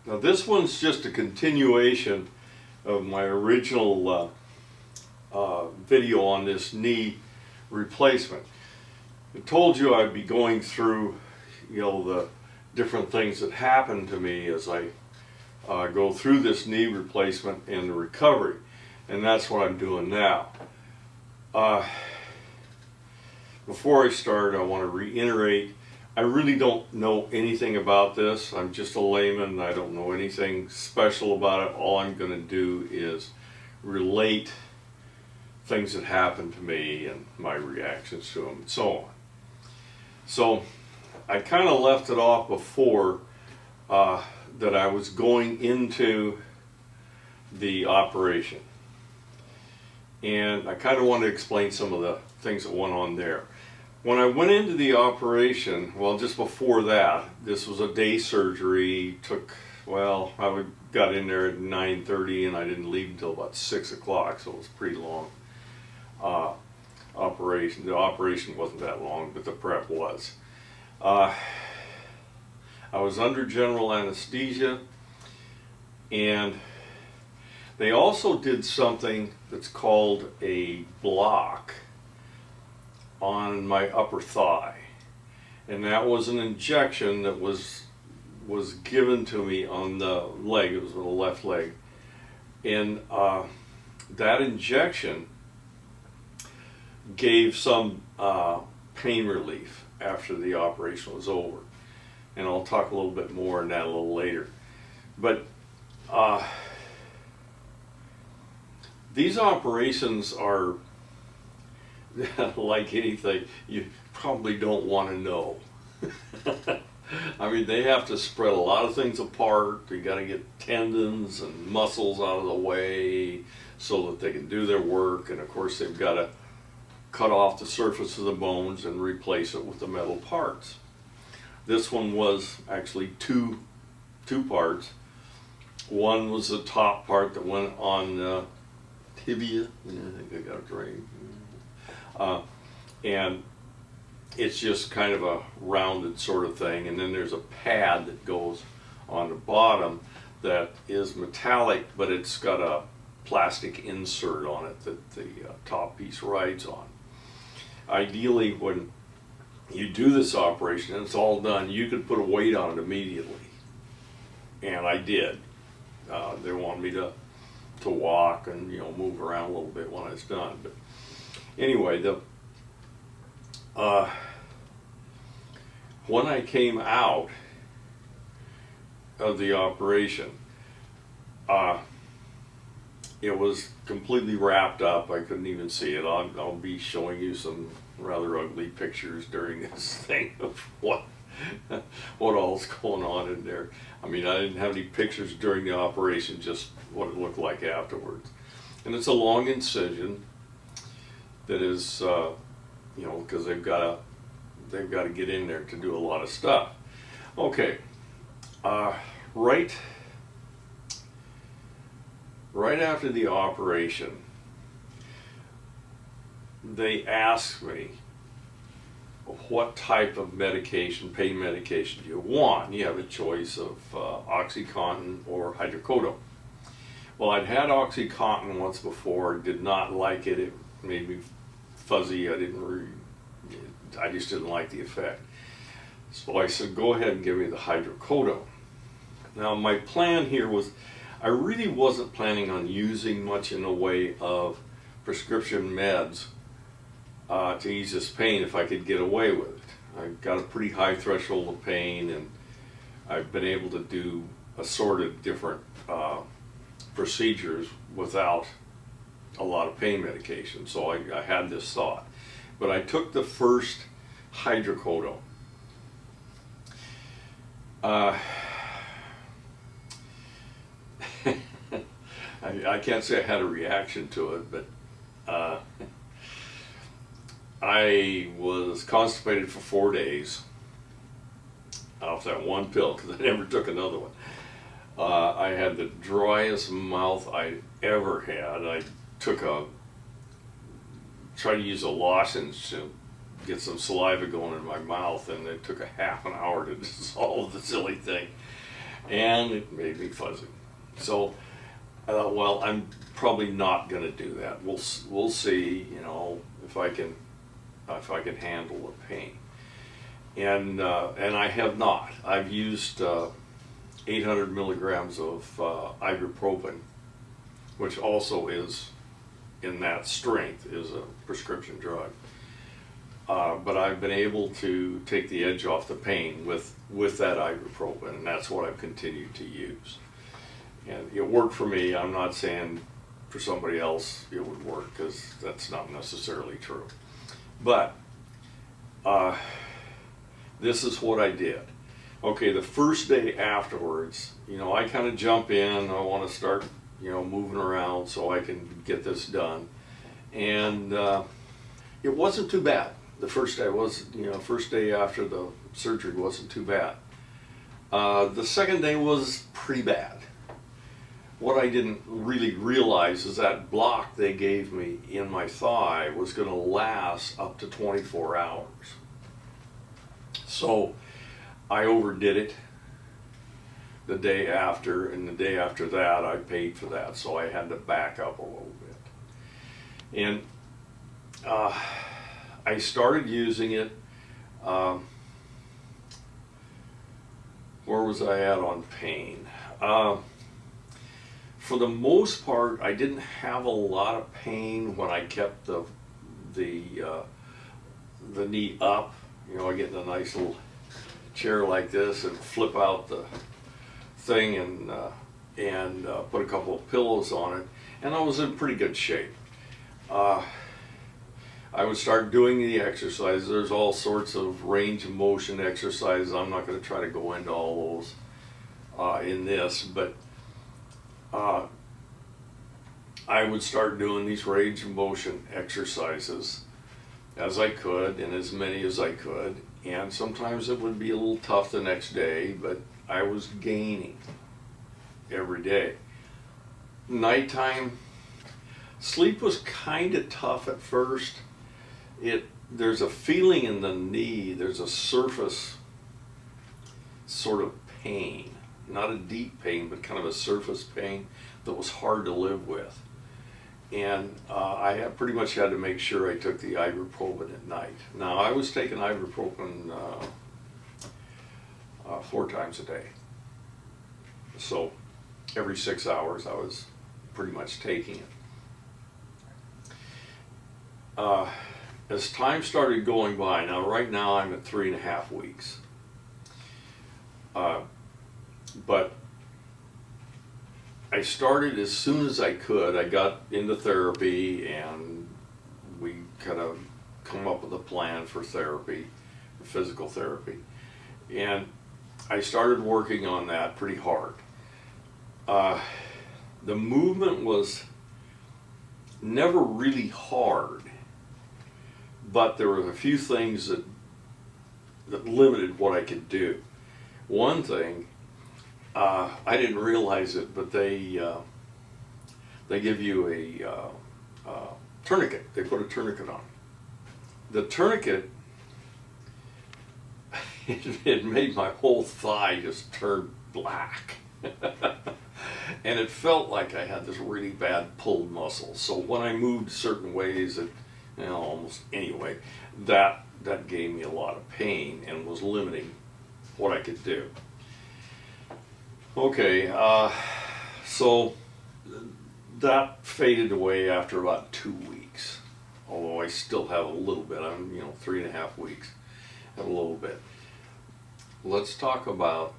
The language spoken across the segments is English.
Now this one's just a continuation of my original video on this knee replacement. I told you I'd be going through, the different things that happen to me as I go through this knee replacement and the recovery, and that's what I'm doing now. Before I start, I want to reiterate, I really don't know anything about this. I'm just a layman. I don't know anything special about it. All I'm going to do is relate things that happened to me and my reactions to them and so on. So I kind of left it off before that I was going into the operation. And I kind of want to explain some of the things that went on there. When I went into the operation, well, just before that, this was a day surgery. I got in there at 9:30 and I didn't leave until about 6 o'clock, so it was pretty long operation. The operation wasn't that long, but the prep was. I was under general anesthesia, and they also did something that's called a block on my upper thigh, and that was an injection that was given to me on the leg. It was on the left leg, and that injection gave some pain relief after the operation was over, and I'll talk a little bit more on that a little later. But these operations are like anything, you probably don't want to know. I mean, they have to spread a lot of things apart. They got to get tendons and muscles out of the way so that they can do their work, and of course they've got to cut off the surface of the bones and replace it with the metal parts. This one was actually two parts. One was the top part that went on the tibia. I think I got it right. And it's just kind of a rounded sort of thing, and then there's a pad that goes on the bottom that is metallic, but it's got a plastic insert on it that the top piece rides on. Ideally, when you do this operation and it's all done, you could put a weight on it immediately, and I did. They wanted me to walk and move around a little bit when I was done. But anyway, when I came out of the operation, it was completely wrapped up. I couldn't even see it. I'll be showing you some rather ugly pictures during this thing of what all's going on in there. I mean, I didn't have any pictures during the operation, just what it looked like afterwards. And it's a long incision that is, because they've got to get in there to do a lot of stuff. Okay, right after the operation, they asked me, what type of pain medication do you want? You have a choice of OxyContin or hydrocodone. Well, I'd had OxyContin once before, did not like it. It made me fuzzy. I just didn't like the effect. So I said, go ahead and give me the hydrocodone. Now my plan here was, I really wasn't planning on using much in the way of prescription meds to ease this pain if I could get away with it. I've got a pretty high threshold of pain, and I've been able to do assorted different procedures without a lot of pain medication. So I had this thought. But I took the first hydrocodone. I can't say I had a reaction to it, but I was constipated for 4 days off that one pill because I never took another one. I had the driest mouth I ever had. I tried to use a lozenge to get some saliva going in my mouth, and it took a half an hour to dissolve the silly thing. and it made me fuzzy. So I thought, well, I'm probably not going to do that. We'll see, you know, if I can handle the pain. And I have not. I've used 800 milligrams of ibuprofen, which also is in that strength, is a prescription drug. But I've been able to take the edge off the pain with that ibuprofen, and that's what I've continued to use. And it worked for me. I'm not saying for somebody else it would work, because that's not necessarily true. But this is what I did. Okay, the first day afterwards, you know, I kind of jump in. I want to start, you know, moving around so I can get this done. And it wasn't too bad. The first day was, you know, first day after the surgery wasn't too bad. The second day was pretty bad. What I didn't really realize is that block they gave me in my thigh was going to last up to 24 hours. So I overdid it the day after, and the day after that I paid for that, so I had to back up a little bit. And I started using it. Where was I at on pain? For the most part, I didn't have a lot of pain when I kept the knee up. You know, I get in a nice little chair like this and flip out the thing and put a couple of pillows on it, and I was in pretty good shape. I would start doing the exercises. There's all sorts of range of motion exercises. I'm not going to try to go into all those in this, but I would start doing these range of motion exercises as I could, and as many as I could. And sometimes it would be a little tough the next day, but I was gaining every day. Nighttime, sleep was kind of tough at first. There's a feeling in the knee, there's a surface sort of pain, not a deep pain, but kind of a surface pain that was hard to live with. And I pretty much had to make sure I took the ibuprofen at night. Now, I was taking ibuprofen 4 times a day. So every 6 hours I was pretty much taking it. As time started going by, now right now I'm at 3.5 weeks. But I started as soon as I could. I got into therapy, and we kind of come up with a plan for therapy, for physical therapy. And I started working on that pretty hard. The movement was never really hard, but there were a few things that limited what I could do. One thing, I didn't realize it, but they give you a tourniquet. They put a tourniquet on. The tourniquet, it made my whole thigh just turn black. And it felt like I had this really bad pulled muscle. So when I moved certain ways, almost anyway, that gave me a lot of pain and was limiting what I could do. Okay, so that faded away after about 2 weeks, although I still have a little bit. I'm 3.5 weeks, have a little bit. Let's talk about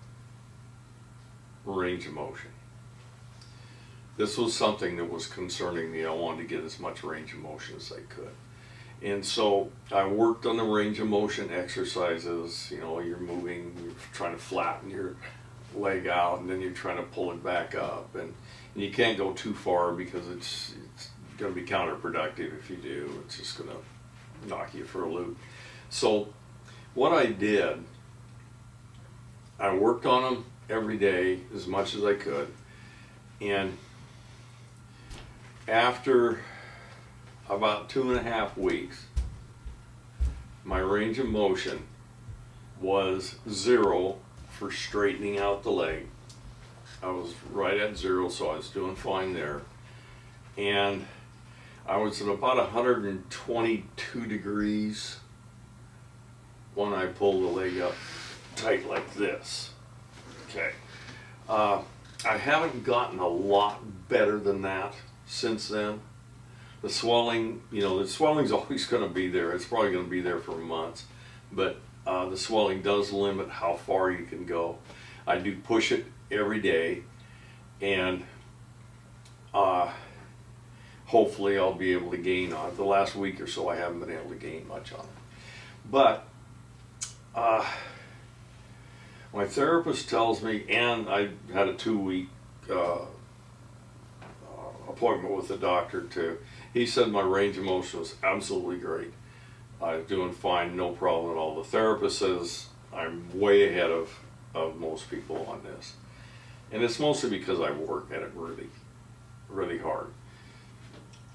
range of motion. This was something that was concerning me. I wanted to get as much range of motion as I could. And so I worked on the range of motion exercises. You're moving, you're trying to flatten your leg out, and then you're trying to pull it back up. And you can't go too far because it's going to be counterproductive if you do. It's just going to knock you for a loop. So what I did, I worked on them every day as much as I could. And after about 2.5 weeks, my range of motion was 0 for straightening out the leg, I was right at 0, so I was doing fine there. And I was at about 122 degrees when I pulled the leg up tight like this. Okay. I haven't gotten a lot better than that since then. The swelling, the swelling's always going to be there. It's probably going to be there for months. But the swelling does limit how far you can go. I do push it every day, and hopefully I'll be able to gain on it. The last week or so I haven't been able to gain much on it. But my therapist tells me, and I had a 2-week appointment with the doctor too. He said my range of motion was absolutely great. I was doing fine, no problem at all. The therapist says I'm way ahead of most people on this. And it's mostly because I work at it really, really hard.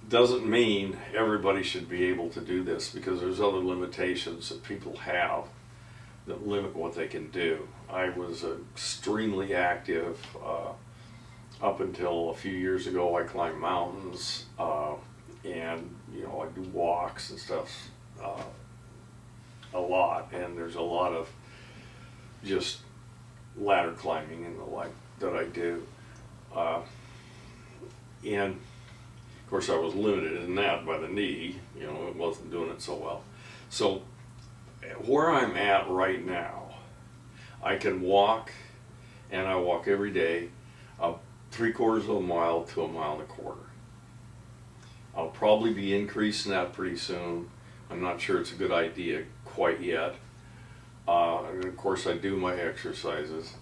Doesn't mean everybody should be able to do this, because there's other limitations that people have that limit what they can do. I was extremely active up until a few years ago. I climbed mountains, and I do walks and stuff a lot, and there's a lot of just ladder climbing and the like that I do, and of course I was limited in that by the knee. It wasn't doing it so well. So where I'm at right now, I can walk, and I walk every day, 3/4 of a mile to 1.25 miles. I'll probably be increasing that pretty soon. I'm not sure it's a good idea quite yet. And of course I do my exercises,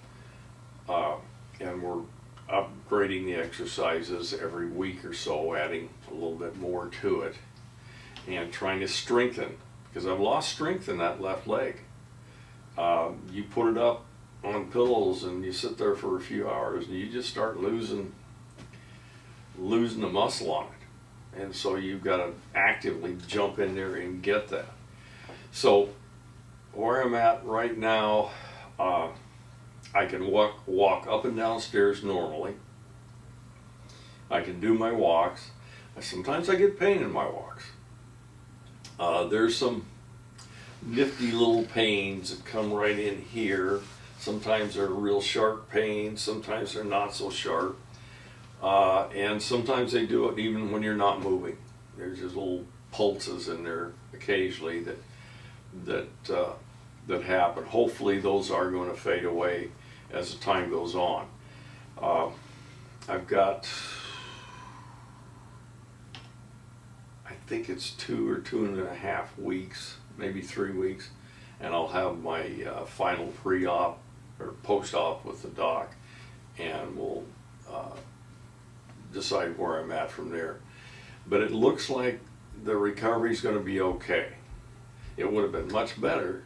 and we're upgrading the exercises every week or so, adding a little bit more to it, and trying to strengthen, because I've lost strength in that left leg. You put it up on pillows and you sit there for a few hours and you just start losing the muscle on it. And so you've got to actively jump in there and get that. So where I'm at right now, I can walk up and down stairs normally. I can do my walks. Sometimes I get pain in my walks. There's some nifty little pains that come right in here. Sometimes they're real sharp pains, sometimes they're not so sharp, and sometimes they do it even when you're not moving. There's just little pulses in there occasionally that happen. Hopefully those are going to fade away as the time goes on. I've got, I think it's 2 or 2.5 weeks, maybe 3 weeks, and I'll have my final pre-op or post-op with the doc, and we'll decide where I'm at from there. But it looks like the recovery is going to be okay. It would have been much better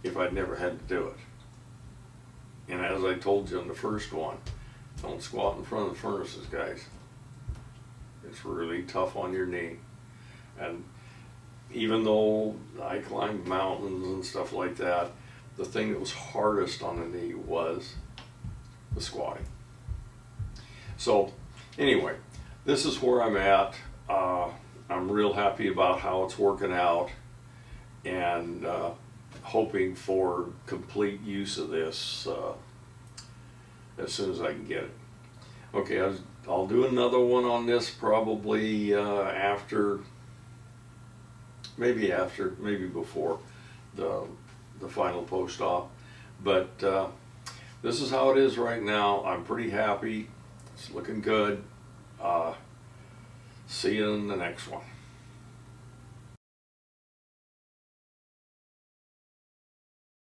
if I'd never had to do it. And as I told you in the first one, don't squat in front of the furnaces, guys. It's really tough on your knee. And even though I climbed mountains and stuff like that, the thing that was hardest on the knee was the squatting. So anyway, this is where I'm at. I'm real happy about how it's working out, and hoping for complete use of this as soon as I can get it. Okay, I'll do another one on this probably maybe before the final post-op. But this is how it is right now. I'm pretty happy. It's looking good. See you in the next one.